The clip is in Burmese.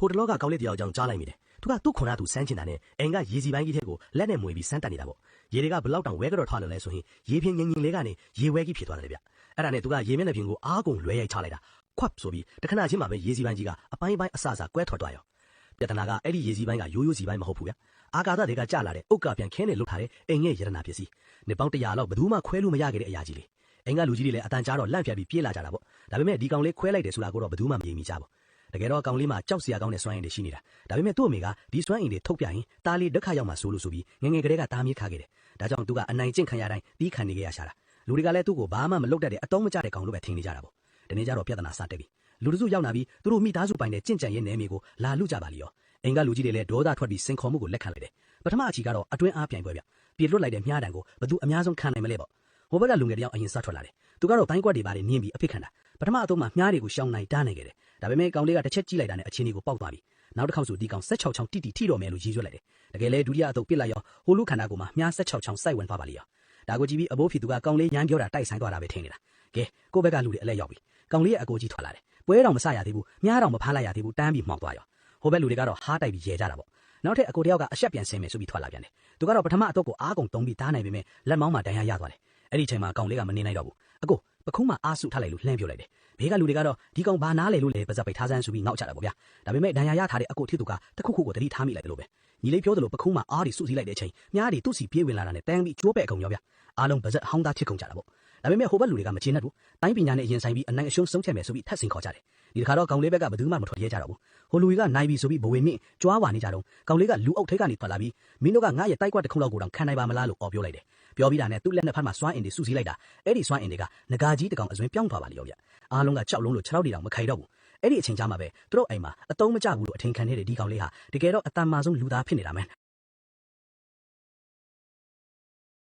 ဟိုတလောကကောင်းလေးတယောက်ကြောင့်ကြားလိုက်မိတယ်သူကသူ့ခွန်အားသူစမ်းချင်တာနဲ့အိမ်ကရေစီပိုင်းကြီးထဲကိုလက်နဲ့မွေပြီးစမ်းတက်နေတာပေါ့ရေတွေကဘလောက်တောင်ဝဲကြော်ထွားလို့လဲဆိုရင်ရေပြင်းငင်ငင်လေးကနေရေဝဲကြီးဖြစ်သွားတယ်ဗျအဲ့ဒါနဲ့သူကရေမျက်နှာပြင်ကိုအားကုန်လွဲရိုက်ချလိုက်တာခွပ်ဆိုပြီးတခဏချင်းမှာပဲရေစီပိုင်းကြီးကအပိုင်းပိုင်းအဆအဆကွဲထွက်သွားရောပြဿနာကအဲ့ဒီရေစီပိုင်းကရိုးရိုးစီပိုင်းမဟုတ်ဘူးဗျအာကာသတွေကကြာလာတဲ့အုတ်ကပြန်ခင်းနေလုထားတဲ့အိမ်ရဲ့ရတနာပစ္စည်းနေပေါင်း100လောက်ဘယ်သူမှခွဲလို့မရခဲ့တဲ့အရာကြီးလေအိမ်ကလူကြီးတွေလည်းအတန်ကြားတော့လန့်ဖြတ်ပြီးပြေးလာကြတာပေါ့ဒါပေမဲ့ဒီကောင်လေးခွဲလိုက်တယ်ဆိုတာကိုတော့ဘယ်သူမှမမြင်မိကြဘူးတကယ်တော့ကောင်လေးမှာကြောက်စရာကောင်းတဲ့စွမ်းအင်တွေရှိနေတာဒါပေမဲ့သူ့အမေကဒီစွမ်းအင်တွေထုတ်ပြရင်တားလေးဒုက္ခရောက်မှဆိုလို့ဆိုပြီးငငယ်ကလေးကတားမြစ်ခါခဲ့တယ်ဒါကြောင့်သူကအနိုင်ကျင့်ခံရတိုင်းတီးခံနေခဲ့ရရှာတာလူတွေကလည်းသူ့ကိုဘာမှမလုပ်တတ်တဲ့အတော့မကျတဲ့ကောင်လို့ပဲထင်နေကြတာပေါ့ဒီနေ့ကျတော့ပြဿနာစတက်ပြီလူတစုရောက်လာပြီးသူတို့မိသားစုပိုင်တဲ့ကြင့်ကြံရဲ့နယ်မြေကိုလာလူကြပါလိရောအိမ်ကလူကြီးတွေလည်းဒေါသထွက်ပြီးစင်ခေါ်မှုကိုလက်ခံလိုက်တယ်ပထမအချီကတော့အတွင်းအားပြိုင်ပွဲဗျပြေလွတ်လိုက်တဲ့မြားတံကိုဘသူအများဆုံးခံနိုင်မလဲပေါ့ဟိုဘက်ကလူငယ်တယောက်အရင်စထွက်လာတယ်သူကတော့ဘိုင်းကွက်တွေပါနေနင်းပြီးအဖြစ်ခံတာပထမအသုံးမှာမြားတွေကိုရှောင်းနိုင်တားနိုင်ခဲ့တယ်ဒါပေမဲ့ကောင်လေးကတစ်ချက်ကြည့်လိုက်တာနဲ့အချင်းကြီးကိုပေါက်သွားပြီနောက်တစ်ခေါက်ဆိုဒီကောင်16ချောင်းတိတိထိတော်မယ်လို့ရည်ရွယ်လိုက်တယ်တကယ်လဲဒုတိယအသုတ်ပစ်လိုက်ရောဟိုလူခန္ဓာကိုယ်မှာမြား16ချောင်းစိုက်ဝင်သွားပါလိရောဒါကိုကြည့်ပြီးအဘိုးဖြစ်သူကကောင်လေးရမ်းပြောတာတိုက်ဆိုင်သွားတာပဲထင်နေတာကဲကိုယ့်ဘက်ကလူတွေအလဲရောက်ပြီကောင်လေးရဲ့အကိုကြီးထွက်လာတယ်ပွဲတော်မဆရသေးဘူးမြားတော်မဖားလိုက်ရသေးဘူးတန်းပြီးမှောက်သွားရောဟိုဘက်လူတွေကတော့ဟားတိုက်ပြီးရဲကြတာပေါ့နောက်ထပ်အကိုတယောက်ကအဆက်ပြန်ဆင်းမယ်ဆိုပြီးထွက်လာပြန်တယ်သူကတော့ပထမအတော့ကိုအားကုန်တုံးပြီးတားနိုင်ပေမဲ့လက်မောင်းမှာဒဏ်ရာရသွားတယ်အဲ့ဒီချိန်မှာကောင်လေးကမနေနိုင်တော့ဘူးအကိုပခုံးမှာအားစုထားလိုက်လို့လှမ်းပြလိုက်တယ်ဘေးကလူတွေကတော့ဒီကောင်ဘာနားလေလို့လဲပါဇက်ပိတ်ထားစမ်းဆိုပြီးငေါ့ချတာပေါ့ဗျာဒါပေမဲ့ဒဏ်ရာရထားတဲ့အကိုထစ်သူကတခုခုကိုတတိထားမိလိုက်တယ်လို့ပဲညီလေးပြောသလိုပခုံးမှာအားတွေစုစည်းလိုက်တဲ့အချိန်မြားတွေသူ့စီပြေးဝင်လာတာနဲ့တန်းပြီးကျိုးပဲ့အကုန်ရောဗျာအားလုံးပါဇက်ဟောင်းသားဖြစ်ကုန်ကြတာပေါ့ဒါပေမဲ့ဟိုဘက်လူတွေကမချေနဲ့ဘူးတိုင်းပညာနဲ့ရင်ဆိုင်ပြီးအနိုင်အရှုံးဆုံးဖြတ်မယ်ဆိုပြီးထပ်ဆင်ခေါ်ကြတယ်ဒီတခါတော့ကောင်လေးဘက်ကဘယ်သူမှမထွက်ရဲကြတော့ဘူးဟိုလူကြီးကနိုင်ပြီဆိုပြီးဘဝင်မြင့်ကြွားဝါနေကြတော့ကောင်လေးကလူအုပ်ထိတ်ကနေထွက်လာပြီးမင်းတို့ကငါ့ရဲ့တိုက်ကွက်တစ်ခုလောက်ကိုတောင်ခံနိုင်ပါမလားလို့အော်ပြောလိုက်တယ်ပြောပြီးတာနဲ့သူ့လက်နှစ်ဖက်မှာစွမ်းအင်တွေစုစည်းလိုက်တာအဲ့ဒီစွမ်းအင်တွေကငကာကြီးတကောင်အစွန်းပြောင်းသွားပါလိရောဗျအားလုံးကကြောက်လုံးလို့6တောင်မခိုင်တော့ဘူးအဲ့ဒီအချိန်ကြားမှာပဲသူတို့အိမ်မှာအတုံးမကျဘူးလို့အထင်ခံနေတဲ့ဒီကောင်လေးဟာတကယ်တော့အတန်မာဆုံးလူသားဖြစ်နေတာမှန်